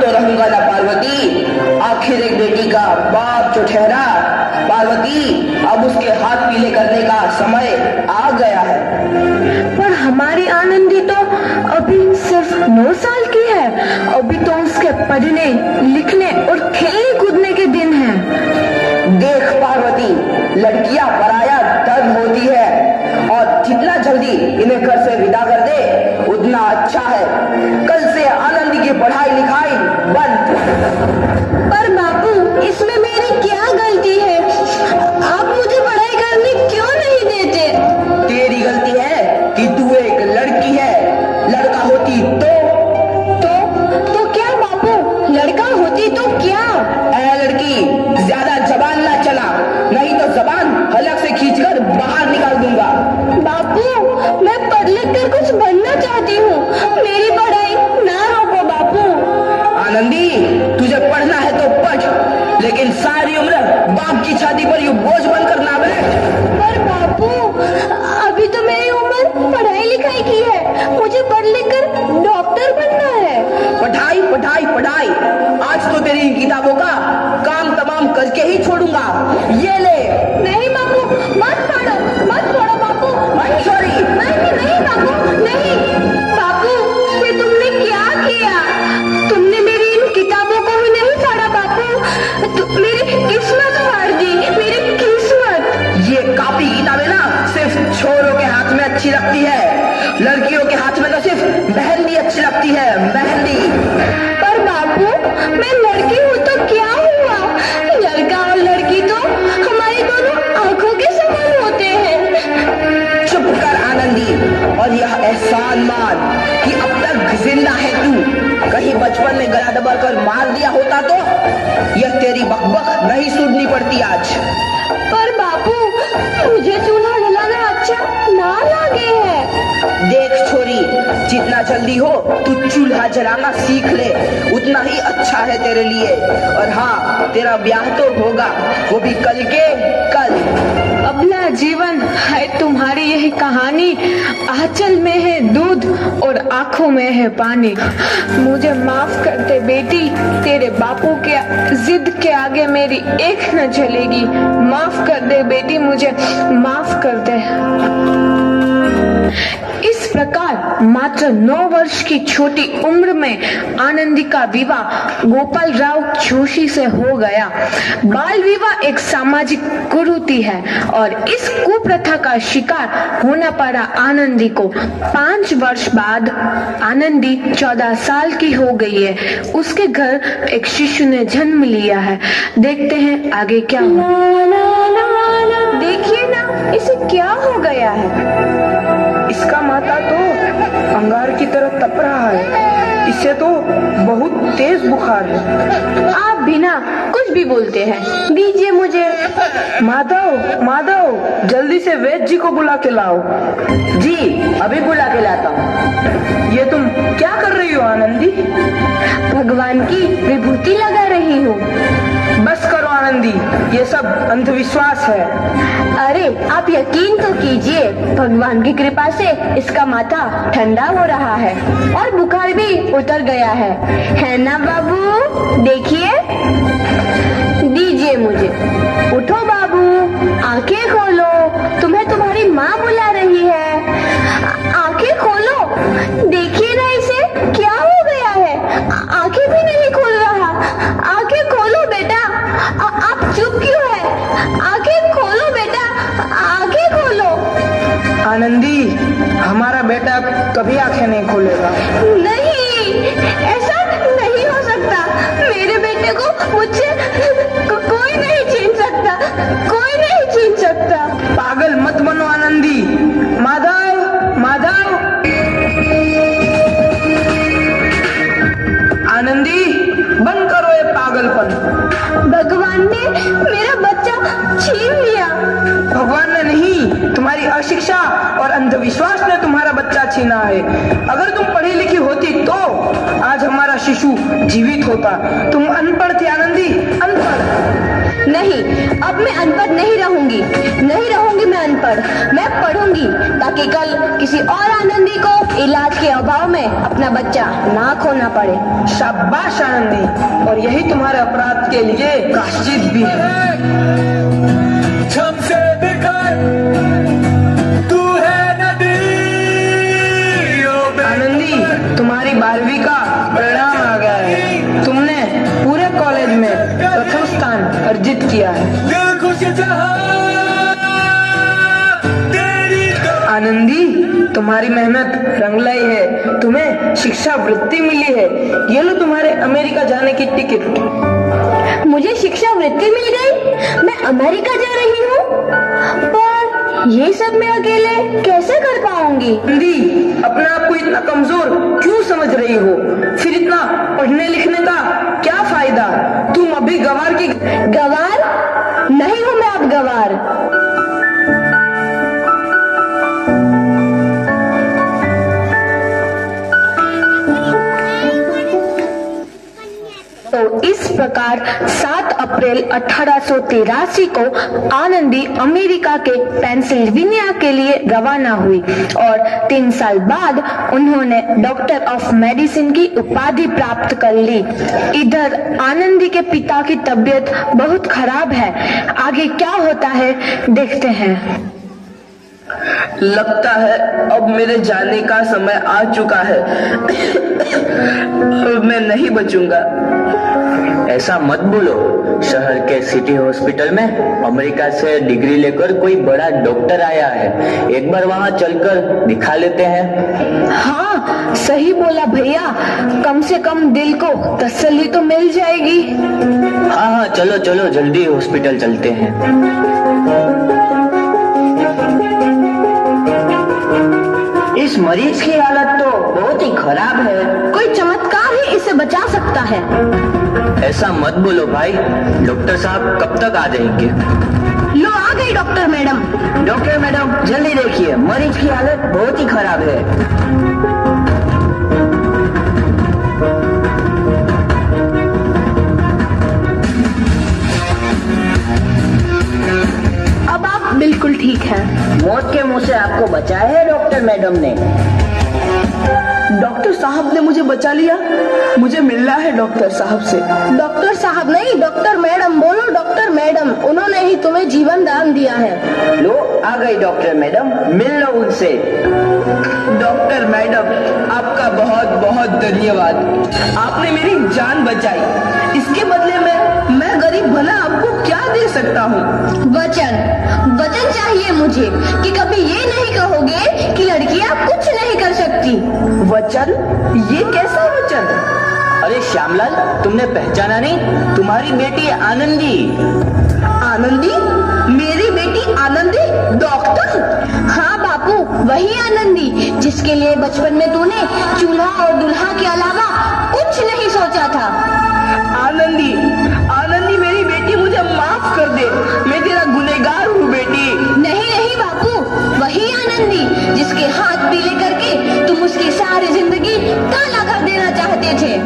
तो रहूंगा ना पार्वती। आखिर एक बेटी का बाप जो ठहरा पार्वती, अब उसके हाथ पीले करने का समय आ गया है। पर हमारी आनंदी तो अभी सिर्फ 9 साल की है। अभी तो उसके पढ़ने लिखने और खेलने कूदने के दिन हैं। देख पार्वती, लड़कियां पराया धन होती है और जितना जल्दी इन्हें घर से विदा कर दे उतना अच्छा है। कल से आनंदी की पढ़ाई लिखाई बंद। पर बापू, इसमें मेरी क्या गलती है? आप मुझे पढ़ाई करने क्यों नहीं देते? तेरी गलती है कि तू एक लड़की है। लड़का होती तो क्या बापू? लड़का होती तो क्या? ऐ लड़की, ज्यादा जबान ना चला, नहीं तो जबान हलक से खींचकर बाहर निकाल दूंगा। बापू, मैं पढ़ लिख कर कुछ बनना चाहती हूँ। मेरी पढ़ाई ना रोको बापू। आनंदी, तुझे पढ़ना है तो पढ़, लेकिन सारी उम्र बाप की छाती पर यूं बोझ बनकर ना बैठ। पर बापू, अभी तो मेरी उम्र पढ़ाई लिखाई की है। मुझे पढ़ लिख कर डॉक्टर बनना है। पढ़ाई पढ़ाई पढ़ाई, आज तो तेरी इन किताबों का काम तमाम करके ही छोड़ूंगा। ये ले। नहीं बापू, मत पढ़ो बापू। सॉरी। नहीं बापू, नहीं। बापू, ये तुमने क्या किया? तुमने मेरी इन किताबों को भी नहीं फाड़ा बापू। मेरी किस्मत फाड़ दी, मेरी किस्मत। ये कॉपी किताबें ना सिर्फ छोरों के हाथ में अच्छी लगती है, लड़कियों के हाथ में तो सिर्फ मेहंदी अच्छी लगती है, मेहंदी। पर बापू, मैं लड़की हूँ तो क्या हुआ? लड़का और लड़की तो हमारी दोनों आंखों के समान होते हैं। चुप कर आनंदी, और यह एहसान मान कि अब तक जिंदा है तू। कहीं बचपन में गला दबाकर मार दिया होता तो यह तेरी बकबक नहीं सुननी पड़ती आज। पर बापू, मुझे चूल्हा जलाना अच्छा ना लगे है। देख छोरी, जितना जल्दी हो तू चूल्हा जलाना सीख ले, उतना ही अच्छा है तेरे लिए। और हाँ, तेरा ब्याह तो होगा, वो भी कल के कल। अबला जीवन है तुम्हारी यही कहानी। आंचल में है दूध और आंखों में है पानी। मुझे माफ कर दे बेटी, तेरे बापू के जिद के आगे मेरी एक न चलेगी। माफ कर दे बेटी, मुझे माफ कर दे। इस प्रकार मात्र 9 वर्ष की छोटी उम्र में आनंदी का विवाह गोपाल राव जोशी से हो गया। बाल विवाह एक सामाजिक कुरीति है और इस कुप्रथा का शिकार होना पड़ा आनंदी को। 5 वर्ष बाद आनंदी 14 साल की हो गई है। उसके घर एक शिशु ने जन्म लिया है। देखते हैं आगे क्या होगा। देखिए ना, इसे क्या हो गया है? इसका माथा तो अंगार की तरह तप रहा है। इसे तो बहुत तेज बुखार है। आप बिना कुछ भी बोलते हैं, दीजिए मुझे। माधव, जल्दी से वैद्य जी को बुला के लाओ। जी, अभी बुला के लाता हूँ। ये तुम क्या कर रही हो आनंदी? भगवान की विभूति लगा रही हूँ। बस करो आनंदी, ये सब अंधविश्वास है। अरे आप यकीन तो कीजिए, भगवान की कृपा से इसका माथा ठंडा हो रहा है और बुखार भी उतर गया है ना बाबू? देखिए, दीजिए मुझे। उठो बाबू, आंखें खोलो, तुम्हें तुम्हारी माँ बुला रही है। आंखें खोलो, देखिए ना इसे क्या हो गया है। आंखें भी नहीं खोल रहा। आंखें खोलो बेटा। आप चुप क्यों है? आंखें खोलो बेटा, आंखें खोलो। आनंदी, हमारा बेटा कभी आंखें नहीं खोलेगा। नहीं, ऐसा नहीं हो सकता। मेरे बेटे को मुझसे कोई नहीं छीन सकता, कोई नहीं छीन सकता। पागल मत बनो आनंदी। माधव, आनंदी, बंद करो ये पागलपन। भगवान ने मेरा बच्चा छीन लिया। भगवान ने नहीं, तुम्हारी अशिक्षा और अंधविश्वास ने तुम्हारा बच्चा छीना है। अगर तुम पढ़ी लिखी होती तो आज हमारा शिशु जीवित होता। तुम अनपढ़ थे आनंदी, अनपढ़। नहीं, अब मैं अनपढ़ नहीं रहूंगी, नहीं रहूंगी मैं अनपढ़। मैं पढ़ूंगी ताकि कल किसी और आनंदी को इलाज के अभाव में अपना बच्चा ना खोना पड़े। शाबाश आनंदी, और यही तुम्हारे अपराध के लिए प्रायश्चित भी है। हमसे बिखर तू है नदी। आनंदी, तुम्हारी 12वीं का परिणाम आ गया है। तुमने पूरे कॉलेज में प्रथम स्थान अर्जित किया है। दिल खुश जहां तेरी आनंदी, तुम्हारी मेहनत रंग लाई है। तुम्हें शिक्षा वृत्ति मिली है। ये लो तुम्हारे अमेरिका जाने की टिकट। मुझे शिक्षा वृत्ति मिल गई, मैं अमेरिका जा रही हूँ। पर ये सब मैं अकेले कैसे कर पाऊंगी? आनंदी, अपने आप को इतना कमजोर क्यों समझ रही हो? फिर इतना पढ़ने लिखने का क्या फायदा? तुम अभी गंवार की। गवार नहीं हूँ मैं अब गवार। तो इस प्रकार 7 अप्रैल 1883 को आनंदी अमेरिका के पेंसिल्वेनिया के लिए रवाना हुई और 3 साल बाद उन्होंने डॉक्टर ऑफ मेडिसिन की उपाधि प्राप्त कर ली। इधर आनंदी के पिता की तबीयत बहुत खराब है। आगे क्या होता है देखते हैं। लगता है अब मेरे जाने का समय आ चुका है। मैं नहीं बचूंगा। ऐसा मत बोलो। शहर के सिटी हॉस्पिटल में अमेरिका से डिग्री लेकर कोई बड़ा डॉक्टर आया है। एक बार वहाँ चलकर दिखा लेते हैं। हाँ, सही बोला भैया। कम से कम दिल को तसल्ली तो मिल जाएगी। हाँ हाँ, चलो चलो जल्दी हॉस्पिटल चलते हैं। इस मरीज की हालत तो बहुत ही खराब है। कोई चमत्कार ही इसे बचा सकता है। ऐसा मत बोलो भाई। डॉक्टर साहब कब तक आ जाएंगे? लो आ गई डॉक्टर मैडम। डॉक्टर मैडम जल्दी देखिए, मरीज की हालत बहुत ही खराब है। अब आप बिल्कुल ठीक हैं। मौत के मुंह से आपको बचाया है डॉक्टर मैडम ने। डॉक्टर साहब ने मुझे बचा लिया। मुझे मिलना है डॉक्टर साहब से। डॉक्टर साहब नहीं, डॉक्टर मैडम बोलो। डॉक्टर मैडम, उन्होंने ही तुम्हें जीवन दान दिया है। लो आ गई डॉक्टर मैडम, मिल लो उनसे। डॉक्टर मैडम, आपका बहुत बहुत धन्यवाद। आपने मेरी जान बचाई। इसके बदले में मैं गरीब भला आपको क्या दे सकता हूँ? वचन, वचन चाहिए मुझे कि कभी ये नहीं कहोगे कि लड़कियां कुछ नहीं कर सकती। वचन? ये कैसा वचन? अरे श्यामलाल, तुमने पहचाना नहीं? तुम्हारी बेटी आनंदी। आनंदी? मेरी बेटी आनंदी? डॉक्टर? हाँ बापू, वही आनंदी जिसके लिए बचपन में तूने चूल्हा और दुल्हा के अलावा कुछ नहीं सोचा था। आनंदी, आनंदी मेरी बेटी, मुझे माफ कर दे। मैं तेरा गुनहगार हूँ बेटी। नहीं नहीं बापू, वही आनंदी जिसके हाथ पीले करके तुम उसकी सारी जिंदगी काला कर देना चाहते थे।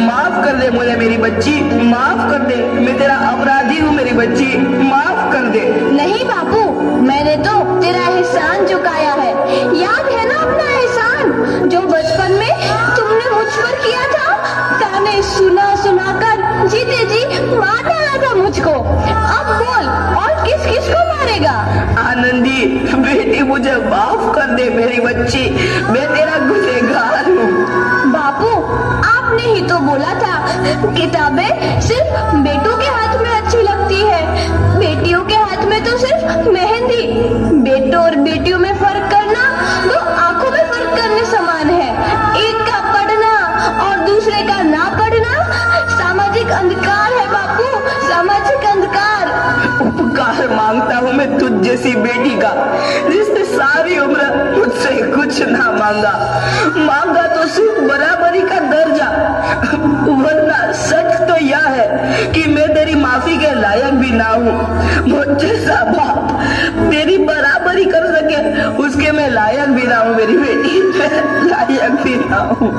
माफ कर दे मुझे मेरी बच्ची, माफ कर दे। मैं तेरा अपराधी हूँ मेरी बच्ची, माफ कर दे। नहीं बापू, मैंने तो तेरा एहसान चुकाया है। याद है ना अपना एहसान जो बचपन में तुमने मुझ पर किया था? ताने सुना सुना कर जीते जी मार डाला था मुझको। अब बोल, और किस किस को मारेगा? आनंदी बेटी, मुझे माफ कर दे मेरी बच्ची। मैं तेरा गुनहगार हूँ। बापू, आपने ही तो बोला था किताबें सिर्फ बेटों के हाथ में अच्छी लगती है, बेटियों के हाथ में तो सिर्फ मेहंदी। बेटों और बेटियों में फर्क करना तो आंखों में फर्क करने समान है। एक का पढ़ना और दूसरे का ना पढ़ना सामाजिक अंधकार है बापू, सामाजिक अंधकार। उपकार मांगता हूँ मैं तुझ जैसी बेटी का, जिसने सारी उम्र मुझसे कुछ ना मांगा। मांगा तो सिर्फ बराबरी का दर्जा। वरना सच तो यह है कि मैं तेरी माफी के लायक भी ना हूँ। मुझे सा बाप मेरी बराबरी कर सके उसके मैं लायक भी ना हूँ। मेरी बेटी मैं लायक भी ना हूँ।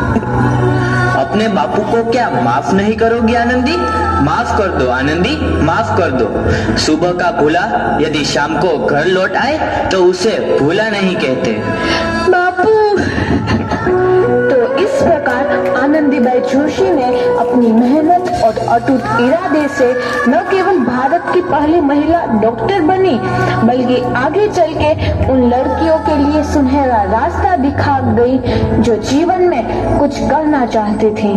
अपने बापू को क्या माफ नहीं करोगी आनंदी? माफ कर दो आनंदी, माफ कर दो। सुबह का भूला यदि शाम को घर लौट आए तो उसे भूला नहीं कहते। बापू। तो इस प्रकार आनंदीबाई जोशी ने अपनी मेहनत और अटूट इरादे से न केवल भारत की पहली महिला डॉक्टर बनी, बल्कि आगे चल के उन लड़कियों के लिए सुनहरा रास्ता दिखा गई जो जीवन में कुछ करना चाहती थी।